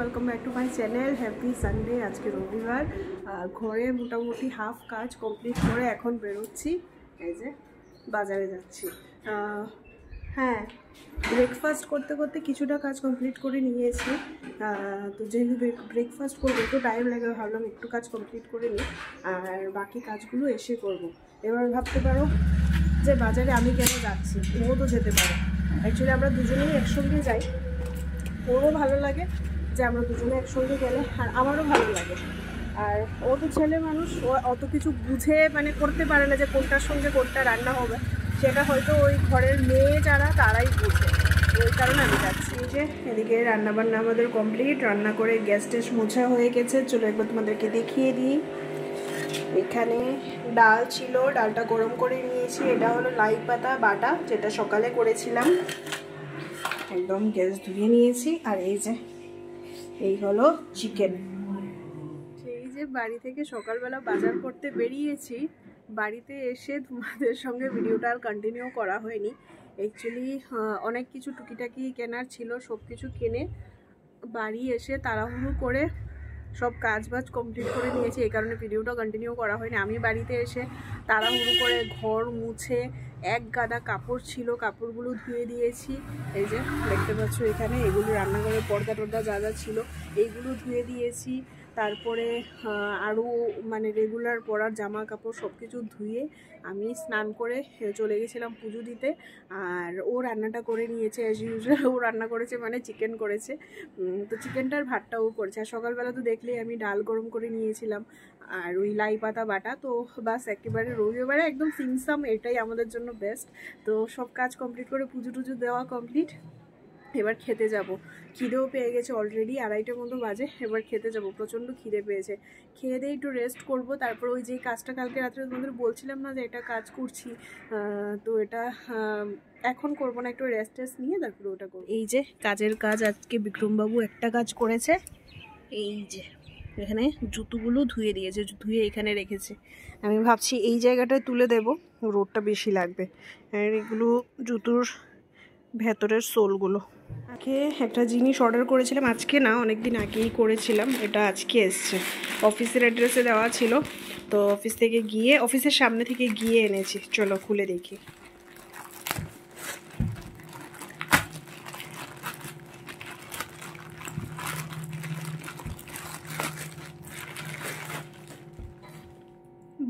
Welcome back to my channel happy Sunday. आज के रविवार घरे मोटामुटी हाफ काज कमप्लीट करे এখন বেরোচ্ছি, এই যে বাজারে যাচ্ছি। হ্যাঁ, ব্রেকফাস্ট করতে করতে কিছুটা কাজ কমপ্লিট করে নিয়েছি। তো যেহেতু ব্রেকফাস্ট করবো একটু টাইম লাগে, ভাবলাম একটু কাজ কমপ্লিট করে নিই আর বাকি কাজগুলো এসে করব। এবার ভাবতে পারো যে বাজারে আমি কেন যাচ্ছি, ও তো যেতে পারে। অ্যাকচুয়ালি আমরা দুজনেই একসঙ্গে যাই, ওরও ভালো লাগে যে আমরা দুজনে একসঙ্গে গেলে, আর আমারও ভালো লাগে। আর ও তো ছেলে মানুষ, ও অত কিছু বুঝে মানে করতে পারে না যে কোনটার সঙ্গে কোনটা রান্না হবে, সেটা হয়তো ওই ঘরের মেয়ে যারা তারাই বুঝে। ওই কারণে আমি যাচ্ছি। এই যে এদিকে রান্নাবান্না আমাদের কমপ্লিট, রান্না করে গ্যাস টেস মোছা হয়ে গেছে। চলো একবার তোমাদেরকে দেখিয়ে দিই। এখানে ডাল ছিল, ডালটা গরম করে নিয়েছি। এটা হলো লাই পাতা বাটা, যেটা সকালে করেছিলাম, একদম গ্যাস ধুয়ে নিয়েছি। আর এই হলো চিকেন। সেই যে বাড়ি থেকে সকালবেলা বাজার করতে বেরিয়েছি, বাড়িতে এসে তোমাদের সঙ্গে ভিডিওটা আর কন্টিনিউ করা হয়নি। অ্যাকচুয়ালি অনেক কিছু টুকিটাকি কেনার ছিল, সব কিছু কিনে বাড়ি এসে তাড়াহুড়ো করে সব কাজবাজ কমপ্লিট করে নিয়েছি, এই কারণে ভিডিওটা কন্টিনিউ করা হয়নি। আমি বাড়িতে এসে তাড়াহুড়ো করে ঘর মুছে এক গাদা কাপড় ছিল, কাপড়গুলো ধুয়ে দিয়েছি। এই যে দেখতে পাচ্ছ এখানে, এগুলো রান্নাঘরের পর্দা টর্দা যা যা ছিল এইগুলো ধুয়ে দিয়েছি। তারপরে আরও মানে রেগুলার পরার জামা কাপড় সব কিছু ধুয়ে আমি স্নান করে চলে গেছিলাম পুজো দিতে। আর ও রান্নাটা করে নিয়েছে অ্যাজ ইউজুয়াল, ও রান্না করেছে মানে চিকেন করেছে। তো চিকেনটার ভাতটা ও করেছে। আর সকালবেলা তো দেখলেই আমি ডাল গরম করে নিয়েছিলাম আর ওই লাই পাতা বাটা। তো বাস একেবারে রবিবারে একদম সিমসাম, এটাই আমাদের জন্য বেস্ট। তো সব কাজ কমপ্লিট করে পুজো টুজো দেওয়া কমপ্লিট, এবার খেতে যাব। খিদেও পেয়ে গেছে, অলরেডি 2:30টার মতো বাজে। এবার খেতে যাব, প্রচণ্ড খিদে পেয়েছে। খেয়ে দিয়ে একটু রেস্ট করব। তারপর ওই যে কাজটা কালকে রাত্রে তোমাদের বলছিলাম না যে এটা কাজ করছি, তো এটা এখন করব না, একটু রেস্ট টেস্ট নিয়ে তারপরে ওটা করব। এই যে কাজের কাজ, আজকে বিক্রমবাবু একটা কাজ করেছে। এই যে এখানে জুতোগুলো ধুয়ে দিয়েছে, ধুয়ে এখানে রেখেছে। আমি ভাবছি এই জায়গাটায় তুলে দেব, রোদটা বেশি লাগবে। আর এগুলো জুতোর ভেতরের সোলগুলো। আজকে একটা জিনিস অর্ডার করেছিলাম, আজকে না অনেক দিন আগেই করেছিলাম, এটা আজকে এসছে। অফিসের অ্যাড্রেসে দেওয়া ছিল, তো অফিস থেকে গিয়ে, অফিসের সামনে থেকে গিয়ে এনেছি। চলো খুলে দেখি।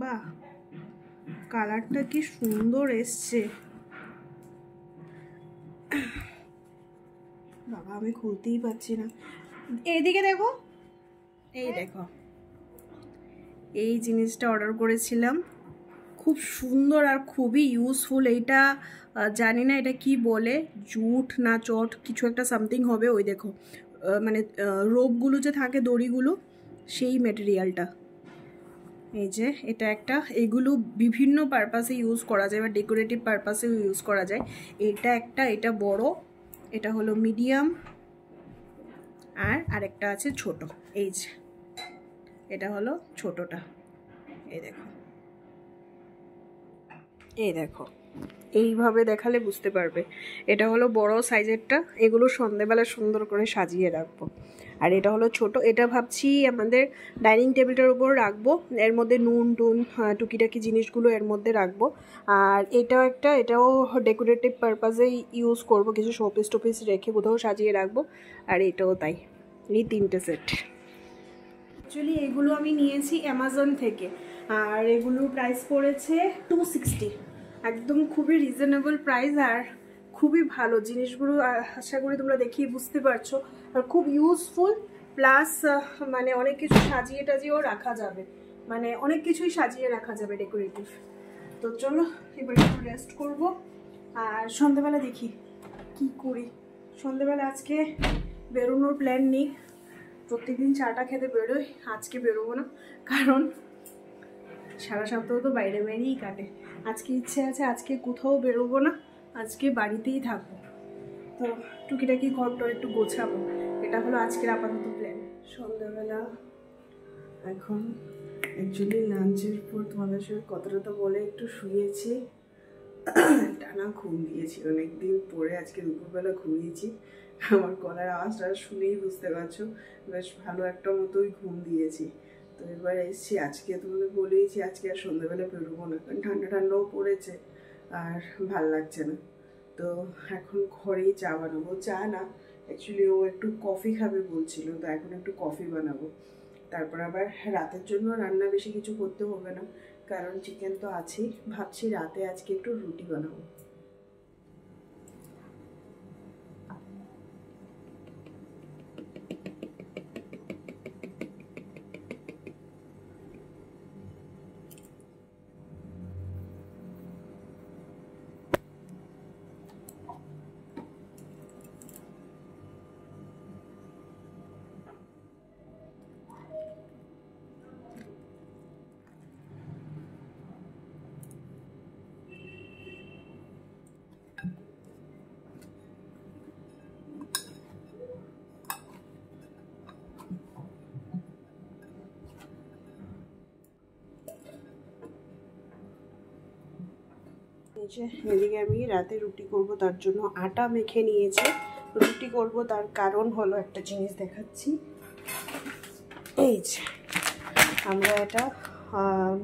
বাহ, কালারটা কি সুন্দর এসছে। বাবা আমি খুলতেই পারছি না। এইদিকে দেখো, এই দেখো এই জিনিসটা অর্ডার করেছিলাম, খুব সুন্দর আর খুবই ইউজফুল। এইটা জানি না এটা কি বলে, জুট না চট কিছু একটা সামথিং হবে। ওই দেখো মানে রোপগুলো যে থাকে, দড়িগুলো, সেই ম্যাটেরিয়ালটা। এই যে এটা একটা, এগুলো বিভিন্ন পারপাসে ইউজ করা যায় বা ডেকোরেটিভ পারপাসেও ইউজ করা যায়। এটা একটা, এটা বড়, এটা হলো মিডিয়াম, আর আরেকটা আছে ছোট। এই যে এটা হলো ছোটটা, এই দেখো, এই দেখো এইভাবে দেখালে বুঝতে পারবে। এটা হলো বড় সাইজেরটা, এগুলো সন্ধেবেলা সুন্দর করে সাজিয়ে রাখবো। আর এটা হলো ছোট, এটা ভাবছি আমাদের ডাইনিং টেবিলটার উপর রাখবো, এর মধ্যে নুন টুন টুকিটাকি জিনিসগুলো এর মধ্যে রাখবো। আর এটাও একটা, এটাও ডেকোরেটিভ পারপাসেই ইউজ করব, কিছু শোপিস টোপিস রেখে কোথাও সাজিয়ে রাখবো। আর এটাও তাই, এই 3টে সেট। অ্যাকচুয়ালি এগুলো আমি নিয়েছি অ্যামাজন থেকে, আর এগুলোর প্রাইস পড়েছে 260, একদম খুবই রিজনেবল প্রাইস। আর খুবই ভালো জিনিসগুলো, আশা করি তোমরা দেখিয়ে বুঝতে পারছো। আর খুব ইউজফুল, প্লাস মানে অনেক কিছু সাজিয়ে টাজিয়েও রাখা যাবে, মানে অনেক কিছুই সাজিয়ে রাখা যাবে ডেকোরেটিভ। তো চলো এবার একটু রেস্ট করবো, আর সন্ধ্যেবেলা দেখি কি করি। সন্ধ্যেবেলা আজকে বেরোনোর প্ল্যান নেই, প্রত্যেকদিন চাটা খেতে বেরোই, আজকে বেরোবো না, কারণ সারা সপ্তাহ তো বাইরে বাইরেই কাটে। আজকে ইচ্ছে আছে আজকে কোথাও বেরোবো না, আজকে বাড়িতেই থাকবো। তো টুকিটাকি ঘরটা একটু গোছাবো, এটা হলো আজকের আপাতত প্ল্যান। সন্ধ্যাবেলা এখন অ্যাকচুয়ালি লাঞ্চের পর তোমাদের সঙ্গে কথাটা তো বলে একটু শুয়েছি, টানা ঘুম দিয়েছি অনেকদিন পরে, আজকে দুপুরবেলা ঘুমিয়েছি। আমার গলার আওয়াজটা শুনেই বুঝতে পারছো, বেশ ভালো একটা মতোই ঘুম দিয়েছি। তো এবার এসছি, আজকে তোমাদের বলেইছি আজকে আর সন্ধ্যাবেলা বেরোবো না, কারণ ঠান্ডা ঠান্ডাও পড়েছে আর ভাল লাগছে না। তো এখন ঘরেই চা বানাবো, চা না অ্যাকচুয়ালি ও একটু কফি খাবে বলছিল, তো এখন একটু কফি বানাবো। তারপর আবার রাতের জন্য রান্না বেশি কিছু করতে হবে না, কারণ চিকেন তো আছেই। ভাবছি রাতে আজকে একটু রুটি বানাবো। এদিকে আমি রাতে রুটি করব, তার জন্য আটা মেখে নিয়েছি। রুটি করব, তার কারণ হলো একটা জিনিস দেখাচ্ছি। এই যে আমরা এটা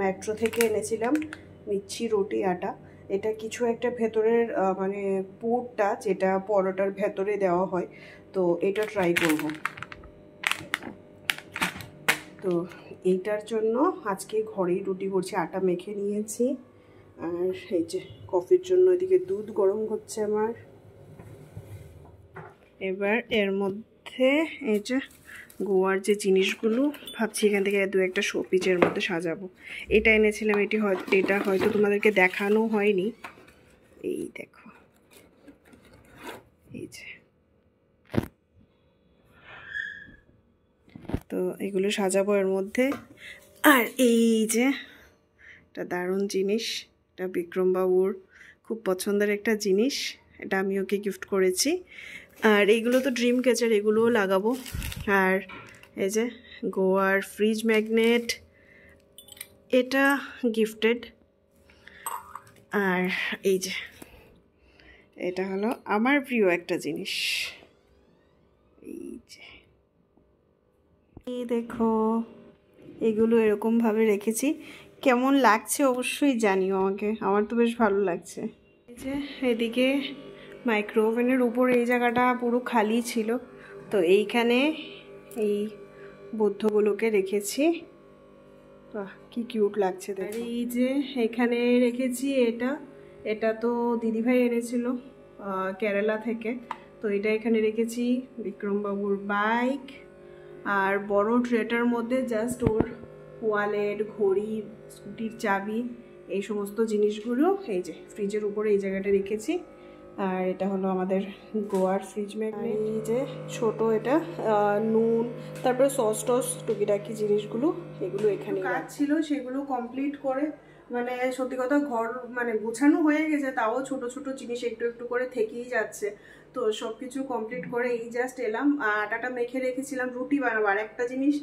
মেট্রো থেকে এনেছিলাম মিচ্ছি রুটি আটা। এটা কিছু একটা ভেতরের মানে পুরটা যেটা পরোটার ভেতরে দেওয়া হয়, তো এটা ট্রাই করব। তো এইটার জন্য আজকে ঘরেই রুটি করছি, আটা মেখে নিয়েছি। আর এই যে কফির জন্য এদিকে দুধ গরম হচ্ছে আমার। এবার এর মধ্যে এই যে গোয়ার যে জিনিসগুলো, ভাবছি এখান থেকে দু একটা শোপিজের মধ্যে সাজাবো। এটা এনেছিলাম, এটা হয়তো তোমাদেরকে দেখানো হয়নি। এই দেখো, এই যে, তো এগুলো সাজাবো এর মধ্যে। আর এই যে এটা দারুণ জিনিস, এটা বিক্রমবাবুর খুব পছন্দের একটা জিনিস, এটা আমি ওকে গিফট করেছি। আর এইগুলো তো ড্রিম ক্যাচার, এগুলোও লাগাবো। আর এই যে গোয়ার ফ্রিজ ম্যাগনেট, এটা গিফটেড। আর এই যে এটা হলো আমার প্রিয় একটা জিনিস, এই যে এই দেখো, এগুলো এরকমভাবে রেখেছি। কেমন লাগছে অবশ্যই জানিও আমাকে, আমার তো বেশ ভালো লাগছে। এই যে এদিকে মাইক্রো ওভেনের উপর এই জায়গাটা পুরো খালি ছিল, তো এইখানে এই বুদ্ধগুলোকে রেখেছি। বাহ কি কিউট লাগছে দেখো। আর এই যে এখানে রেখেছি এটা, এটা তো দিদিভাই এনেছিল, কেরালা থেকে। তো এটা এখানে রেখেছি, বিক্রমবাবুর বাইক, আর বড় ট্রেটার মধ্যে জাস্ট ওর ওয়ালেট, ঘড়ি, স্কুটির চাবি, এই সমস্ত জিনিসগুলো এই যে ফ্রিজের উপরে এই জায়গাটা রেখেছি। আর এটা হলো আমাদের গোয়ার ফ্রিজ ম্যাগনেট। এই যে ছোট এটা নুন, তারপরে সস টস টুকিটাকি জিনিসগুলো এগুলো এখানে কাজ ছিল, সেগুলো কমপ্লিট করে মানে সত্যি কথা ঘর মানে গোছানো হয়ে গেছে, তাও ছোট ছোট জিনিস একটু একটু করে থেকেই যাচ্ছে। তো সব কিছু কমপ্লিট করে এই জাস্ট এলাম। আটাটা মেখে রেখেছিলাম রুটি বানাবো। আর একটা জিনিস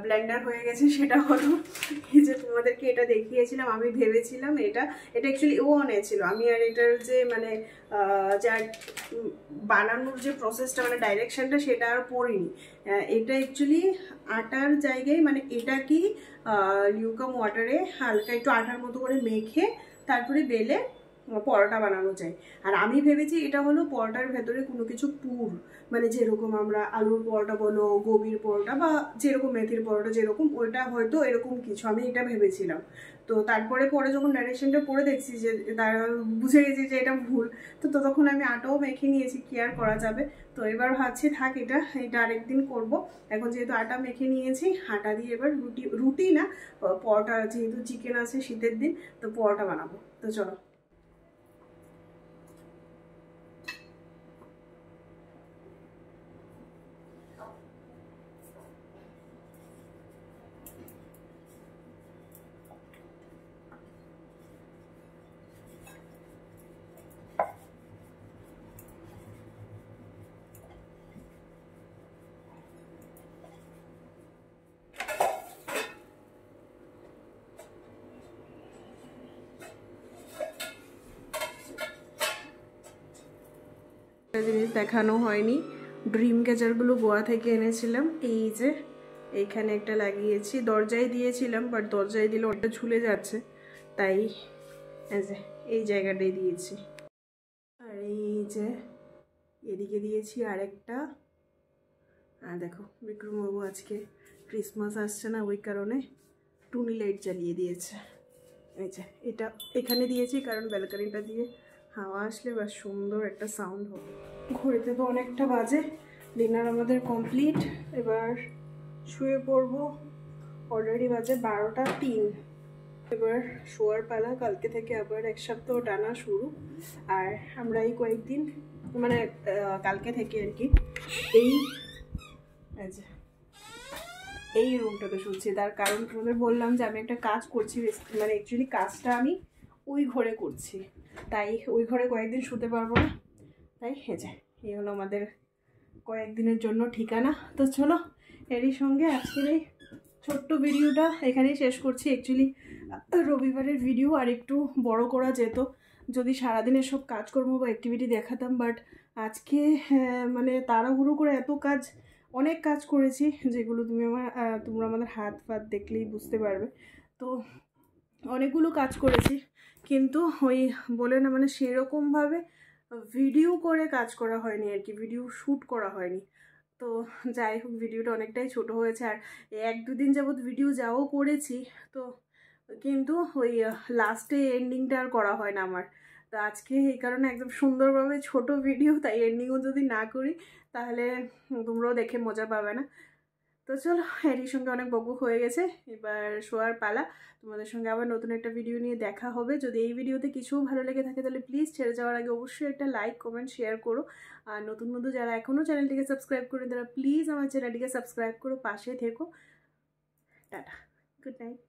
ব্লেন্ডার হয়ে গেছে, সেটা হলো এই যে তোমাদেরকে এটা দেখিয়েছিলাম, আমি ভেবেছিলাম এটা অ্যাকচুয়ালি ও আনেছিল, আমি আর এটার যে মানে যা বানানোর যে প্রসেসটা মানে ডাইরেকশনটা সেটা আর পড়িনি। এটা অ্যাকচুয়ালি আটার জায়গায় মানে এটা কি লিউকাম ওয়াটারে হালকা একটু আটার মতো করে মেখে তারপরে বেলে পরোটা বানানো যায়। আর আমি ভেবেছি এটা হলো পরোটার ভেতরে কোনো কিছু পুর, মানে যেরকম আমরা আলুর পরোটা বলো, গোবির পরোটা বা যেরকম মেথির পরোটা যেরকম, ওইটা হয়তো এরকম কিছু আমি এটা ভেবেছিলাম। তো তারপরে পরে যখন ডাইরেকশনটা পড়ে দেখছি যে বুঝে গেছি যে এটা ভুল, তো তখন আমি আটাও মেখে নিয়েছি, কি আর করা যাবে। তো এবার ভাবছি থাক এটা আরেকদিন করব। এখন যেহেতু আটা মেখে নিয়েছি, আটা দিয়ে এবার রুটি না পরোটা, যেহেতু চিকেন আছে শীতের দিন, তো পরোটা বানাবো। তো চলো। জিনিস দেখানো হয়নি, ড্রিম ক্যাচারগুলো গোয়া থেকে এনেছিলাম। এই যে এইখানে একটা লাগিয়েছি, দরজায় দিয়েছিলাম, বাট দরজায় দিলে ওটা ঝুলে যাচ্ছে, তাই এই যে এই জায়গাটাই দিয়েছি। আর এই যে এদিকে দিয়েছি আরেকটা। আর দেখো বিক্রমবাবু আজকে ক্রিসমাস আসছে না, ওই কারণে টুনি লাইট জ্বালিয়ে দিয়েছে। এই যে এটা এখানে দিয়েছি কারণ ব্যালকনিটা দিয়ে হাওয়া আসলে বা সুন্দর একটা সাউন্ড হবে। ঘড়িতে তো অনেকটা বাজে, ডিনার আমাদের কমপ্লিট, এবার শুয়ে পড়বো। অলরেডি বাজে 12টা 3। এবার শোয়ার পালা। কালকে থেকে আবার 1 সপ্তাহ টানা শুরু। আর আমরা এই কয়েকদিন মানে কালকে থেকে আর কি এই রুমটাতে শুনছি। তার কারণ তোমাদের বললাম যে আমি একটা কাজ করছি, মানে অ্যাকচুয়ালি কাজটা আমি ওই ঘরে করছি, তাই ওই ঘরে কয়েকদিন শুতে পারবো না, তাই এই হলো আমাদের কয়েকদিনের জন্য ঠিকানা। তো চলো এরই সঙ্গে আজকের এই ছোট্ট ভিডিওটা এখানেই শেষ করছি। অ্যাকচুয়ালি রবিবারের ভিডিও আর একটু বড় করা যেত যদি সারাদিনের সব কাজকর্ম বা অ্যাক্টিভিটি দেখাতাম, বাট আজকে মানে তাড়াহুড়ো করে এত কাজ, অনেক কাজ করেছি যেগুলো তোমরা আমাদের হাত ফাত দেখলেই বুঝতে পারবে। তো অনেকগুলো কাজ করেছি, কিন্তু ওই বলে না মানে সেরকমভাবে ভিডিও করে কাজ করা হয়নি আর কি, ভিডিও শ্যুট করা হয়নি। তো যাই হোক ভিডিওটা অনেকটাই ছোট হয়েছে। আর 1-2 দিন যাবৎ ভিডিও যাও করেছি, তো কিন্তু ওই লাস্টে এন্ডিংটা আর করা হয় না আমার। তো আজকে এই কারণে একদম সুন্দরভাবে ছোট ভিডিও, তাই এন্ডিংও যদি না করি তাহলে তোমরাও দেখে মজা পাবে না। তো চলো এরই সঙ্গে অনেক বকবক হয়ে গেছে, এবার শোয়ার পালা। তোমাদের সঙ্গে আবার নতুন একটা ভিডিও নিয়ে দেখা হবে। যদি এই ভিডিওতে কিছু ভালো লেগে থাকে তাহলে প্লিজ ছেড়ে যাওয়ার আগে অবশ্যই একটা লাইক, কমেন্ট, শেয়ার করো। আর নতুন বন্ধু যারা এখনও চ্যানেলটিকে সাবস্ক্রাইব করেন তারা প্লিজ আমার চ্যানেলটিকে সাবস্ক্রাইব করো, পাশে থেকো। Tata, good night.